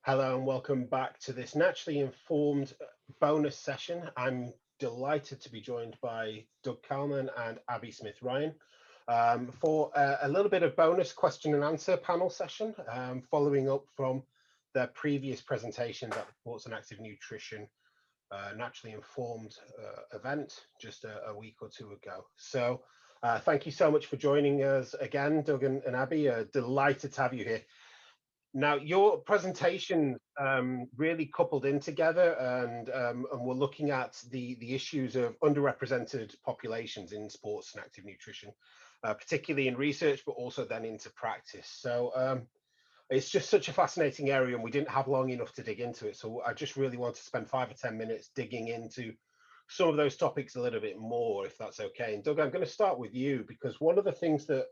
Hello and welcome back to this naturally informed bonus session. I'm delighted to be joined by Doug Kalman and Abbie Smith-Ryan for a little bit of bonus question and answer panel session, following up from their previous presentations at the Sports and Active Nutrition Naturally Informed event just a week or two ago. So thank you so much for joining us again, Doug and Abbie. Delighted to have you here. Now, your presentation really coupled in together, and we're looking at the issues of underrepresented populations in sports and active nutrition, particularly in research, but also then into practice. So it's just such a fascinating area, and we didn't have long enough to dig into it. So I just really want to spend 5 or 10 minutes digging into some of those topics a little bit more, if that's okay. And Doug, I'm going to start with you, because one of the things that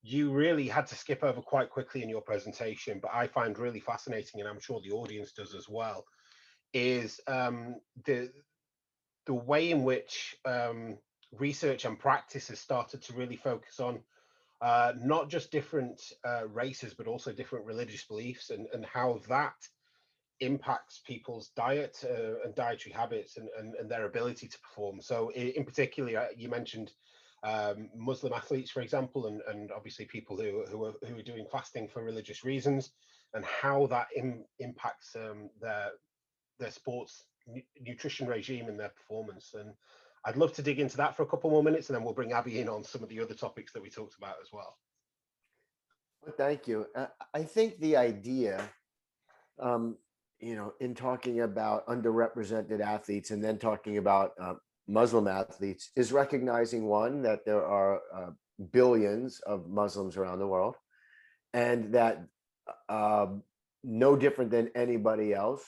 you really had to skip over quite quickly in your presentation, but I find really fascinating, and I'm sure the audience does as well, is the way in which research and practice has started to really focus on not just different races, but also different religious beliefs, and how that impacts people's diet and dietary habits and their ability to perform. So in particular, you mentioned Muslim athletes, for example, and obviously people who are doing fasting for religious reasons, and how that impacts their sports nutrition regime and their performance. And I'd love to dig into that for a couple more minutes, and then we'll bring Abbie in on some of the other topics that we talked about as well. Well, thank you. I think the idea, in talking about underrepresented athletes and then talking about Muslim athletes, is recognizing, one, that there are billions of Muslims around the world, and that no different than anybody else,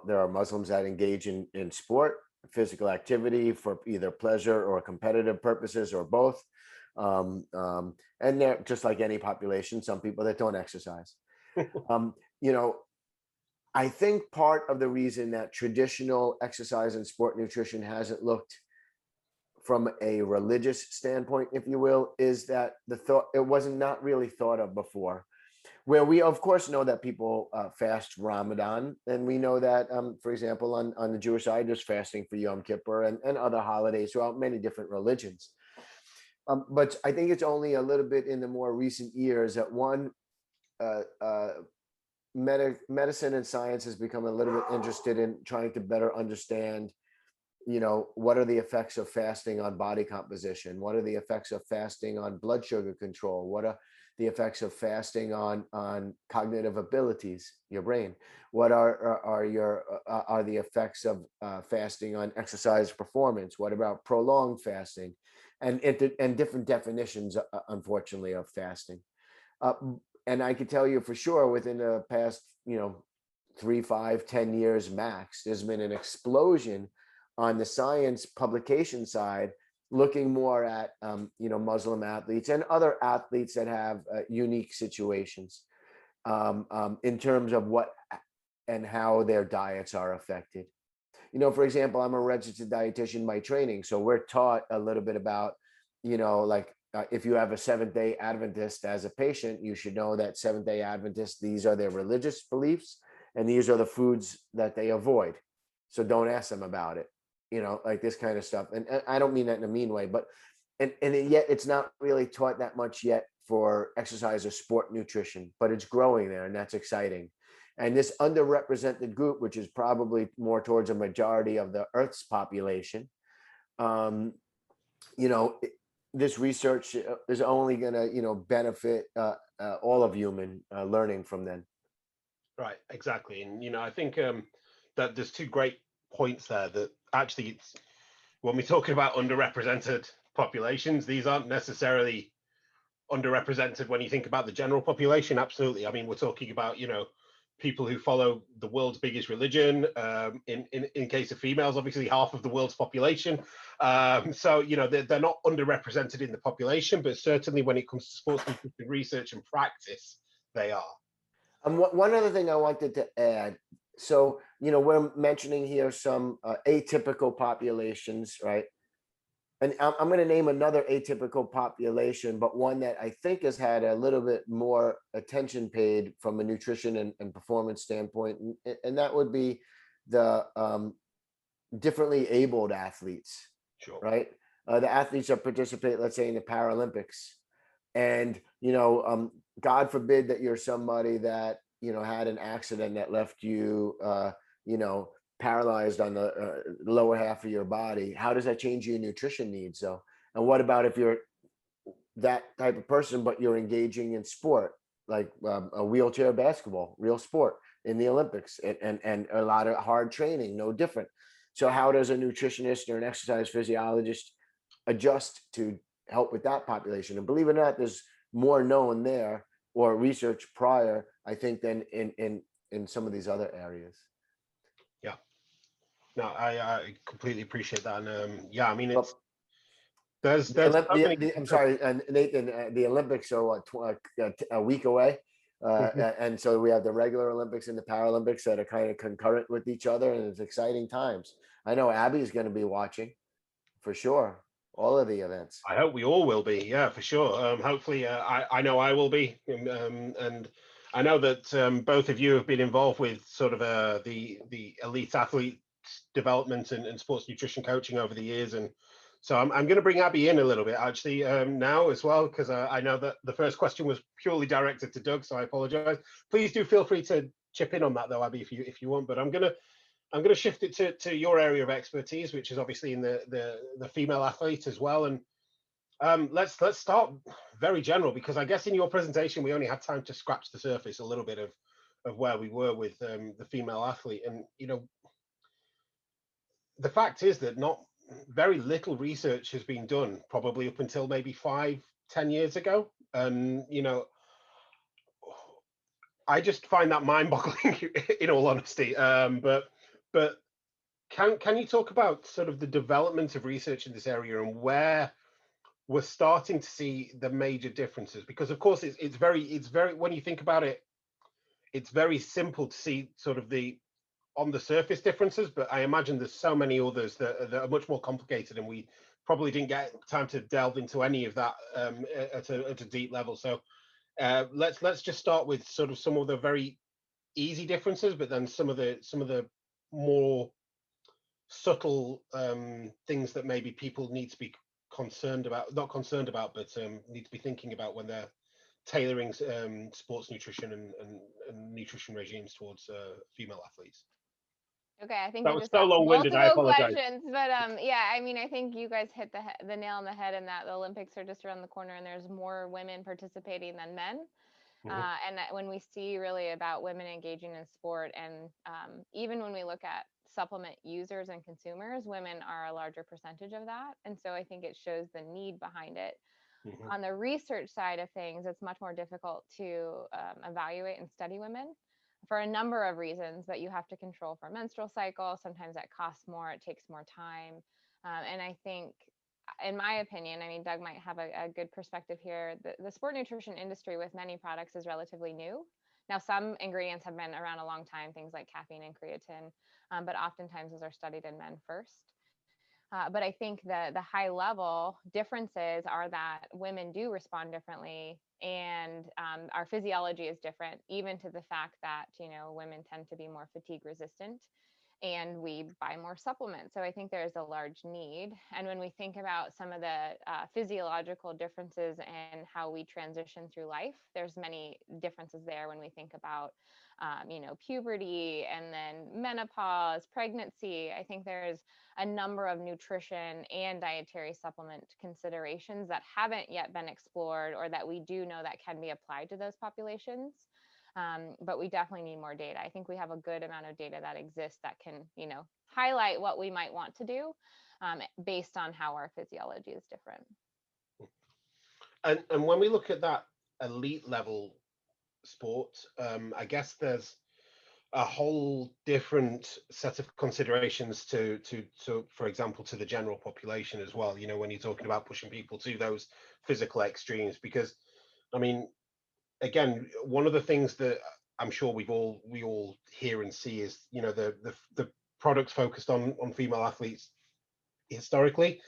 there are Muslims that engage in sport, physical activity for either pleasure or competitive purposes, or both. And they're just like any population, some people that don't exercise. I think part of the reason that traditional exercise and sport nutrition hasn't looked from a religious standpoint, if you will, is that it wasn't not really thought of before. Where we, of course, know that people fast Ramadan, and we know that, for example, on the Jewish side, there's fasting for Yom Kippur and other holidays throughout many different religions. But I think it's only a little bit in the more recent years that medicine and science has become a little bit interested in trying to better understand, what are the effects of fasting on body composition? What are the effects of fasting on blood sugar control? What are the effects of fasting on cognitive abilities, your brain? What are the effects of fasting on exercise performance? What about prolonged fasting? And different definitions, unfortunately, of fasting. And I can tell you for sure, within the past, 3, 5, 10 years max, there's been an explosion on the science publication side, looking more at, Muslim athletes and other athletes that have unique situations in terms of what and how their diets are affected. For example, I'm a registered dietitian by training, so we're taught a little bit about, if you have a Seventh-day Adventist as a patient, you should know that Seventh-day Adventists, these are their religious beliefs, and these are the foods that they avoid. So don't ask them about it, like this kind of stuff. And I don't mean that in a mean way, but and yet it's not really taught that much yet for exercise or sport nutrition, but it's growing there, and that's exciting. And this underrepresented group, which is probably more towards a majority of the Earth's population, this research is only going to, benefit all of human learning from them. Right, exactly. And, I think that there's two great points there, that actually it's, when we're talking about underrepresented populations, these aren't necessarily underrepresented when you think about the general population. Absolutely. I mean, we're talking about, people who follow the world's biggest religion. In case of females, obviously half of the world's population. So, they're not underrepresented in the population, but certainly when it comes to sports nutrition research and practice, they are. One other thing I wanted to add. So, we're mentioning here some atypical populations, right? And I'm going to name another atypical population, but one that I think has had a little bit more attention paid from a nutrition and performance standpoint, and that would be the differently abled athletes, Sure. right? The athletes that participate, let's say, in the Paralympics, and God forbid that you're somebody that had an accident that left you, paralyzed on the lower half of your body. How does that change your nutrition needs? So, and what about if you're that type of person, but you're engaging in sport, like a wheelchair basketball, real sport in the Olympics, and a lot of hard training, no different. So how does a nutritionist or an exercise physiologist adjust to help with that population? And believe it or not, there's more known there or research prior, I think, than in some of these other areas. Yeah. No, I completely appreciate that. And yeah, I mean, But there's so many. I'm sorry, Nathan. The Olympics are what, a week away, and so we have the regular Olympics and the Paralympics that are kind of concurrent with each other, and it's exciting times. I know Abby is going to be watching for sure all of the events. I hope we all will be. Yeah, for sure. Hopefully, I know I will be, and I know that both of you have been involved with sort of the elite athlete development and sports nutrition coaching over the years, and so I'm going to bring Abby in a little bit actually now as well, because I know that the first question was purely directed to Doug, so I apologize. Please do feel free to chip in on that though, Abby, if you want. But I'm going to shift it to your area of expertise, which is obviously in the female athlete as well. And let's start very general, because I guess in your presentation we only had time to scratch the surface a little bit of where we were with the female athlete. And the fact is that not very little research has been done, probably up until maybe 5-10 years ago. And I just find that mind-boggling in all honesty. But can you talk about sort of the development of research in this area and where we're starting to see the major differences? Because of course it's very, when you think about it, it's very simple to see sort of the on the surface differences, but I imagine there's so many others that are much more complicated, and we probably didn't get time to delve into any of that at a deep level. So let's just start with sort of some of the very easy differences, but then some of the more subtle things that maybe people need to be concerned about, not concerned about, but need to be thinking about when they're tailoring sports nutrition and nutrition regimes towards female athletes. Okay, I think That you was just so asked long-winded. I multiple apologize. questions, but yeah, I mean, I think you guys hit the nail on the head in that the Olympics are just around the corner, and there's more women participating than men. And that when we see really about women engaging in sport, and even when we look at supplement users and consumers, women are a larger percentage of that. And so I think it shows the need behind it. On the research side of things, it's much more difficult to evaluate and study women for a number of reasons, but you have to control for menstrual cycle. Sometimes that costs more, it takes more time. And I think, in my opinion, I mean, Doug might have a good perspective here. The sport nutrition industry with many products is relatively new. Now, some ingredients have been around a long time, things like caffeine and creatine, but oftentimes those are studied in men first. But I think the high level differences are that women do respond differently, and our physiology is different, even to the fact that, women tend to be more fatigue resistant, and we buy more supplements. So I think there is a large need. And when we think about some of the physiological differences and how we transition through life, there's many differences there when we think about puberty and then menopause, pregnancy. I think there's a number of nutrition and dietary supplement considerations that haven't yet been explored, or that we do know that can be applied to those populations. But we definitely need more data. I think we have a good amount of data that exists that can, highlight what we might want to do based on how our physiology is different. And when we look at that elite level sport, I guess there's a whole different set of considerations to for example, to the general population as well, when you're talking about pushing people to those physical extremes. Because I mean, again, one of the things that I'm sure we all hear and see is, the products focused on female athletes historically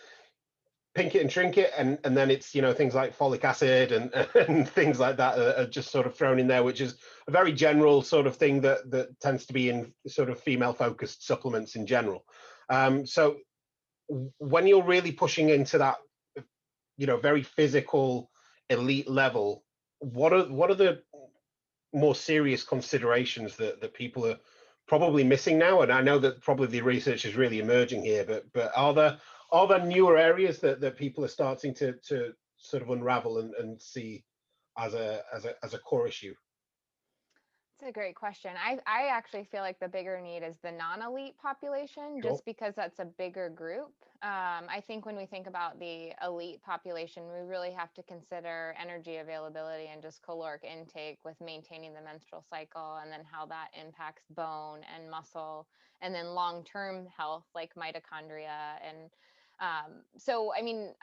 pink it and shrink it, and then it's, you know, things like folic acid and and things like that are just sort of thrown in there, which is a very general sort of thing that tends to be in sort of female focused supplements in general. So when you're really pushing into that, you know, very physical elite level, what are the more serious considerations that people are probably missing now? And I know that probably the research is really emerging here, but are there newer areas that people are starting to sort of unravel and see as a core issue? It's a great question. I actually feel like the bigger need is the non-elite population, Sure. just because that's a bigger group. I think when we think about the elite population, we really have to consider energy availability and just caloric intake with maintaining the menstrual cycle, and then how that impacts bone and muscle, and then long-term health like mitochondria. And so, I mean,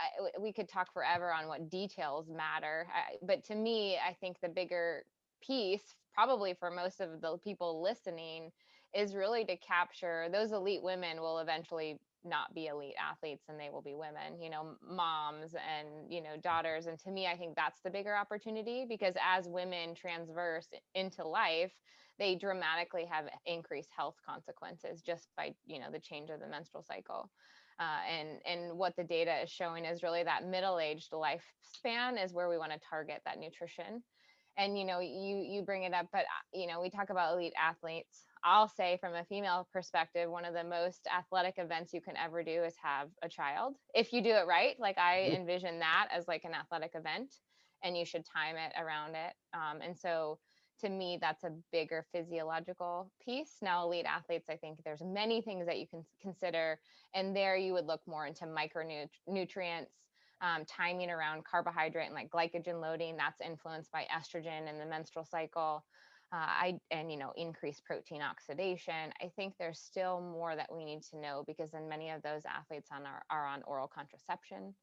we could talk forever on what details matter, but to me, I think the bigger piece, probably for most of the people listening, is really to capture those elite women will eventually not be elite athletes, and they will be women, you know, moms and, you know, daughters. And to me, I think that's the bigger opportunity, because as women transverse into life, they dramatically have increased health consequences just by, you know, the change of the menstrual cycle. And what the data is showing is really that middle-aged lifespan is where we want to target that nutrition. And, you know, you bring it up, but, you know, we talk about elite athletes. I'll say, from a female perspective, one of the most athletic events you can ever do is have a child, if you do it right. Like, I envision that as like an athletic event, and you should time it around it. And so to me, that's a bigger physiological piece. Now, elite athletes, I think there's many things that you can consider, and there you would look more into micronutrients, timing around carbohydrate and like glycogen loading. That's influenced by estrogen and the menstrual cycle. And, you know, increased protein oxidation. I think there's still more that we need to know, because then many of those athletes are on oral contraception.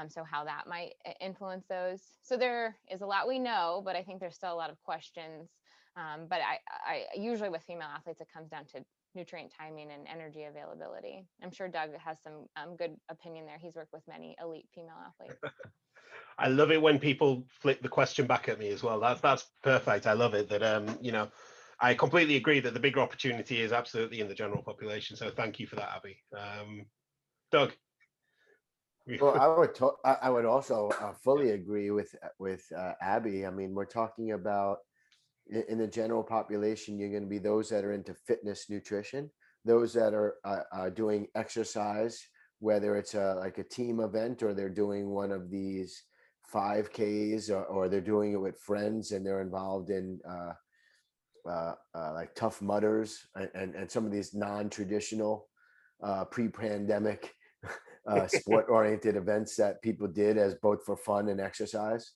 So how that might influence those. So there is a lot we know, but I think there's still a lot of questions. But I usually with female athletes, it comes down to nutrient timing and energy availability. I'm sure Doug has some good opinion there. He's worked with many elite female athletes. I love it when people flip the question back at me as well. That's perfect. I love it that you know, I completely agree that the bigger opportunity is absolutely in the general population. So thank you for that, Abbie. Doug. Well, I would also fully agree with Abbie. I mean, we're talking about in the general population, you're going to be those that are into fitness nutrition, those that are doing exercise, whether it's like a team event, or they're doing one of these 5Ks, or they're doing it with friends and they're involved in like Tough Mudders and some of these non-traditional pre-pandemic sport-oriented events that people did as both for fun and exercise.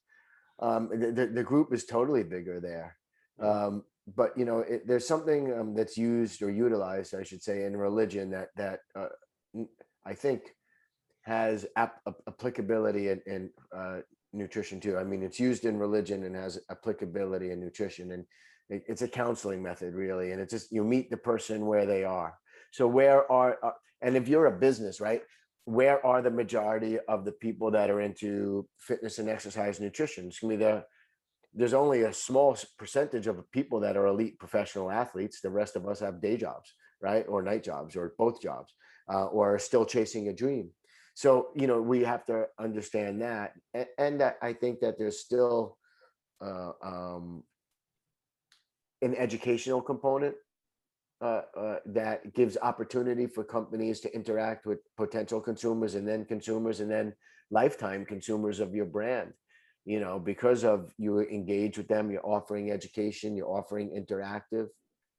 The group is totally bigger there. But, you know, there's something that's used or utilized, I should say, in religion that I think has applicability in nutrition too. I mean, it's used in religion and has applicability in nutrition, and it's a counseling method, really. And it's just, you meet the person where they are. So and if you're a business, right, where are the majority of the people that are into fitness and exercise nutrition? It's gonna be there's only a small percentage of people that are elite professional athletes. The rest of us have day jobs, right? Or night jobs, or both jobs, or are still chasing a dream. So, you know, we have to understand that. And I think that there's still an educational component that gives opportunity for companies to interact with potential consumers, and then lifetime consumers of your brand. You know, because of you engage with them, you're offering education, you're offering interactive,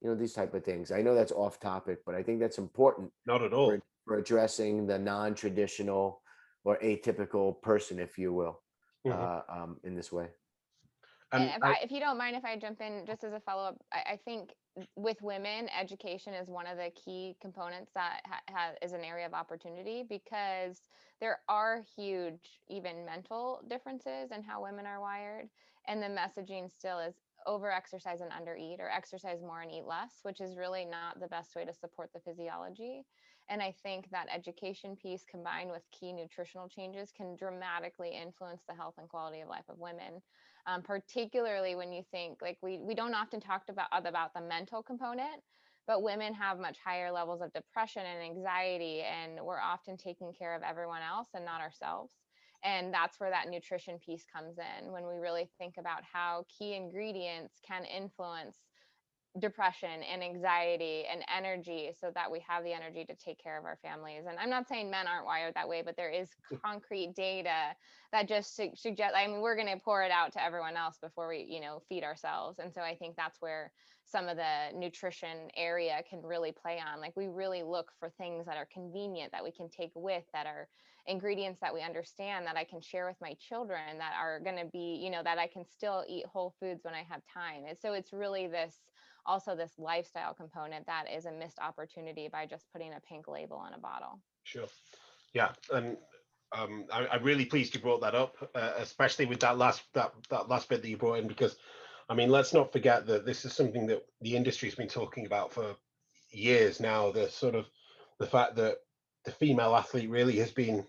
you know, these type of things. I know that's off topic, but I think that's important. Not at all. For addressing the non-traditional or atypical person, if you will, in this way. And if you don't mind, if I jump in just as a follow-up, I think with women, education is one of the key components that is an area of opportunity, because there are huge, even mental differences in how women are wired. And the messaging still is over-exercise and under-eat, or exercise more and eat less, which is really not the best way to support the physiology. And I think that education piece combined with key nutritional changes can dramatically influence the health and quality of life of women. Particularly when you think, like, we don't often talk about the mental component, but women have much higher levels of depression and anxiety, and we're often taking care of everyone else and not ourselves. And that's where that nutrition piece comes in, when we really think about how key ingredients can influence depression and anxiety and energy, so that we have the energy to take care of our families. And I'm not saying men aren't wired that way, but there is concrete data that just suggest, I mean, we're going to pour it out to everyone else before we, feed ourselves. And so I think that's where some of the nutrition area can really play on. Like, we really look for things that are convenient, that we can take with, that are ingredients that we understand, that I can share with my children, that are going to be, that I can still eat whole foods when I have time. And so it's really this lifestyle component that is a missed opportunity by just putting a pink label on a bottle. Sure. Yeah. And I'm really pleased you brought that up, especially with that last bit that you brought in, because I mean, let's not forget that this is something that the industry's been talking about for years now. The fact that the female athlete really has been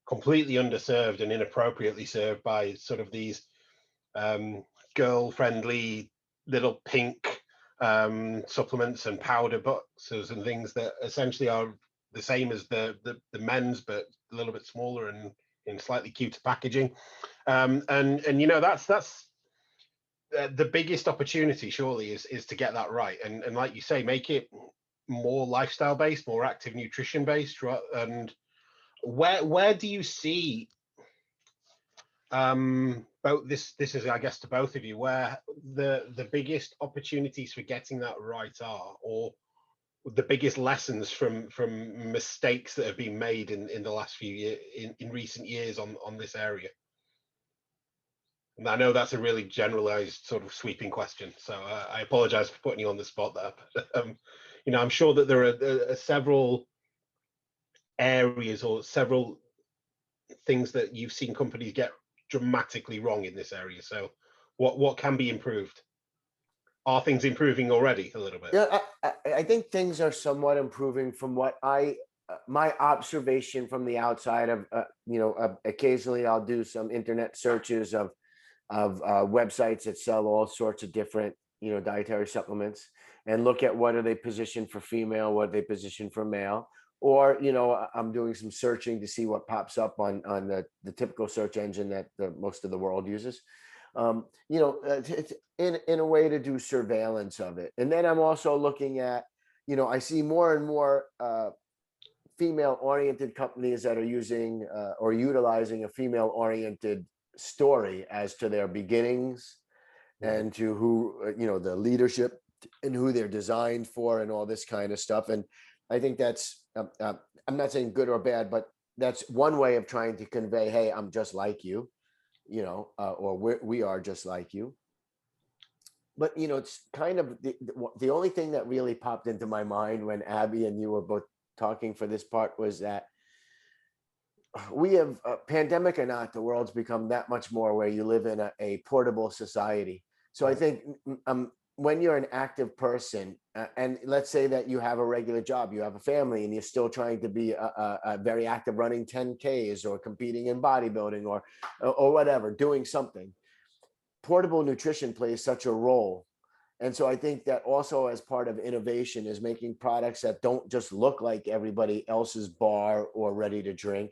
completely underserved and inappropriately served by sort of these girl-friendly little pink supplements and powder boxes and things that essentially are the same as the men's, but a little bit smaller and in slightly cuter packaging. And that's the biggest opportunity surely is to get that right, and like you say, make it more lifestyle based, more active nutrition based. And where do you see both this is, I guess, to both of you, where the biggest opportunities for getting that right are, or the biggest lessons from mistakes that have been made in the last few years, in recent years on this area? And I know that's a really generalized sort of sweeping question, so I apologize for putting you on the spot there. But, I'm sure that there are several areas or several things that you've seen companies get dramatically wrong in this area. So what can be improved? Are things improving already a little bit? Yeah, I think things are somewhat improving from what my observation from the outside of, occasionally I'll do some internet searches of websites that sell all sorts of different, dietary supplements, and look at what are they positioned for female, what are they positioned for male, or, I'm doing some searching to see what pops up on the typical search engine that most of the world uses. It's in a way to do surveillance of it. And then I'm also looking at, I see more and more female oriented companies that are using or utilizing a female oriented story as to their beginnings and to who, the leadership and who they're designed for and all this kind of stuff. And I think that's, I'm not saying good or bad, but that's one way of trying to convey, hey, I'm just like you, or we are just like you. But, it's kind of the only thing that really popped into my mind when Abbie and you were both talking for this part was that we have, pandemic or not, the world's become that much more where you live in a portable society. So I think when you're an active person, and let's say that you have a regular job, you have a family, and you're still trying to be a very active, running 10Ks or competing in bodybuilding or whatever, doing something, portable nutrition plays such a role. And so I think that also as part of innovation is making products that don't just look like everybody else's bar or ready to drink,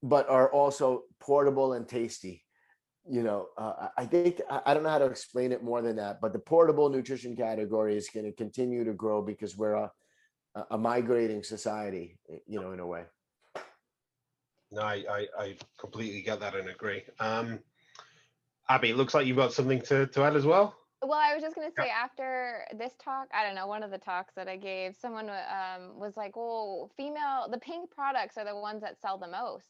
but are also portable and tasty. I think, I don't know how to explain it more than that, but the portable nutrition category is going to continue to grow because we're a migrating society, in a way. No, I completely get that and agree. Abby, it looks like you've got something to add as well. Well, I was just going to say, after this talk, I don't know, one of the talks that I gave, someone was like, well, the pink products are the ones that sell the most.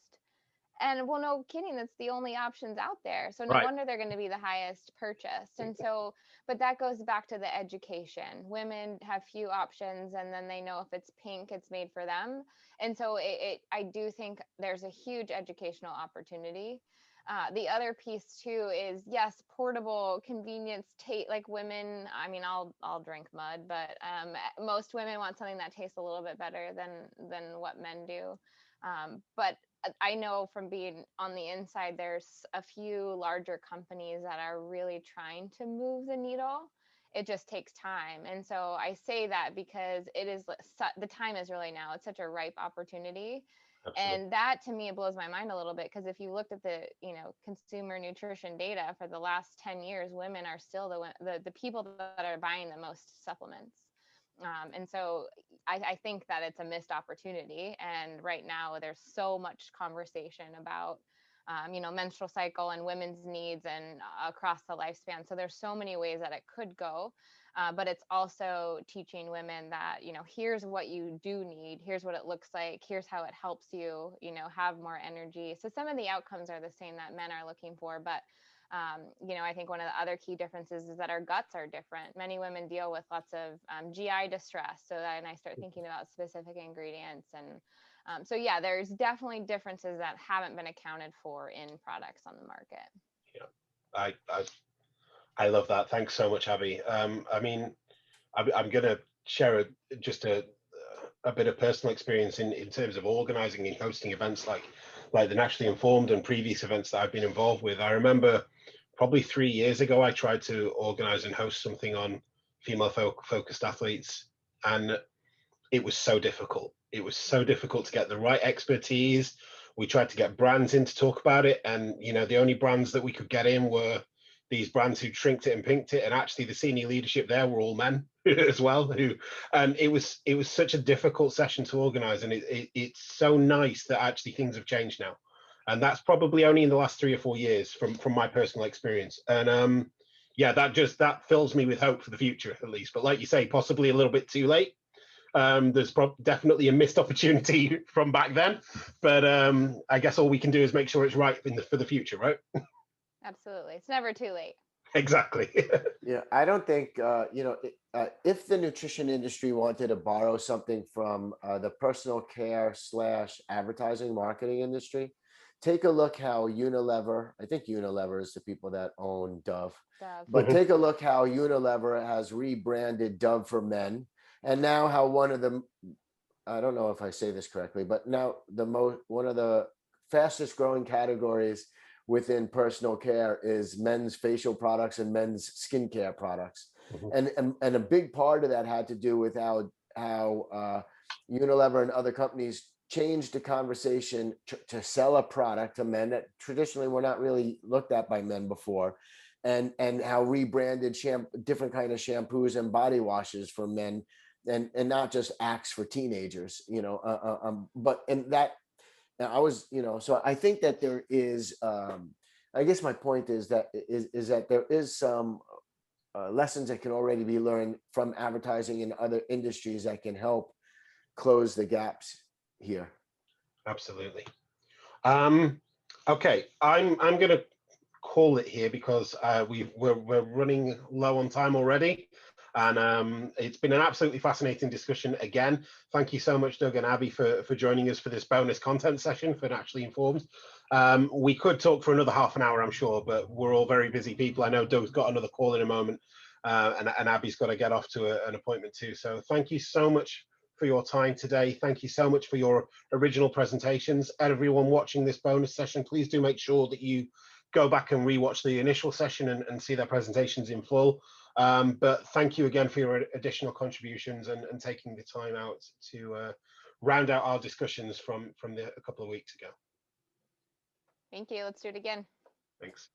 And well, no kidding, that's the only options out there. So no wonder they're going to be the highest purchased. And so, but that goes back to the education. Women have few options, and then they know if it's pink, it's made for them. And so I do think there's a huge educational opportunity. The other piece too is, yes, portable convenience, like women, I mean, I'll drink mud, but most women want something that tastes a little bit better than what men do. But I know from being on the inside, there's a few larger companies that are really trying to move the needle. It just takes time. And so I say that because the time is really now. It's such a ripe opportunity. Absolutely. And that, to me, it blows my mind a little bit, because if you looked at the consumer nutrition data for the last 10 years, women are still the people that are buying the most supplements. And so I think that it's a missed opportunity. And right now there's so much conversation about menstrual cycle and women's needs and across the lifespan. So there's so many ways that it could go. But it's also teaching women that, here's what you do need. Here's what it looks like. Here's how it helps you, have more energy. So some of the outcomes are the same that men are looking for. But, I think one of the other key differences is that our guts are different. Many women deal with lots of GI distress. So then I start thinking about specific ingredients. And so, yeah, there's definitely differences that haven't been accounted for in products on the market. Yeah, I love that. Thanks so much, Abbie. I mean, I'm going to share just a bit of personal experience in terms of organizing and hosting events like the Naturally Informed and previous events that I've been involved with. I remember probably 3 years ago, I tried to organize and host something on female focused athletes, and it was so difficult. It was so difficult to get the right expertise. We tried to get brands in to talk about it, and the only brands that we could get in were these brands who shrinked it and pinked it, and actually the senior leadership there were all men as well. And it was such a difficult session to organize, and it's so nice that actually things have changed now, and that's probably only in the last 3 or 4 years from my personal experience. And yeah, that fills me with hope for the future, at least. But like you say, possibly a little bit too late. There's definitely a missed opportunity from back then, but I guess all we can do is make sure it's right for the future, right? Absolutely. It's never too late. Exactly. Yeah, I don't think, if the nutrition industry wanted to borrow something from the personal care / advertising marketing industry, take a look how Unilever, I think Unilever is the people that own Dove, but take a look how Unilever has rebranded Dove for men. And now how one of the, I don't know if I say this correctly, but now one of the fastest growing categories within personal care is men's facial products and men's skincare products. And a big part of that had to do with how Unilever and other companies changed the conversation to sell a product to men that traditionally were not really looked at by men before, and how rebranded different kind of shampoos and body washes for men, and not just Axe for teenagers, but in that, I was, so I think that there is, I guess my point is that there is some lessons that can already be learned from advertising in other industries that can help close the gaps here. Absolutely. Okay, I'm going to call it here because we're running low on time already. And it's been an absolutely fascinating discussion again. Thank you so much, Doug and Abbie, for joining us for this bonus content session for Naturally Informed. We could talk for another half an hour, I'm sure, but we're all very busy people. I know Doug's got another call in a moment, and Abbie's got to get off to an appointment too. So thank you so much for your time today. Thank you so much for your original presentations. Everyone watching this bonus session, please do make sure that you go back and rewatch the initial session and see their presentations in full. But thank you again for your additional contributions and taking the time out to round out our discussions from a couple of weeks ago. Thank you. Let's do it again. Thanks.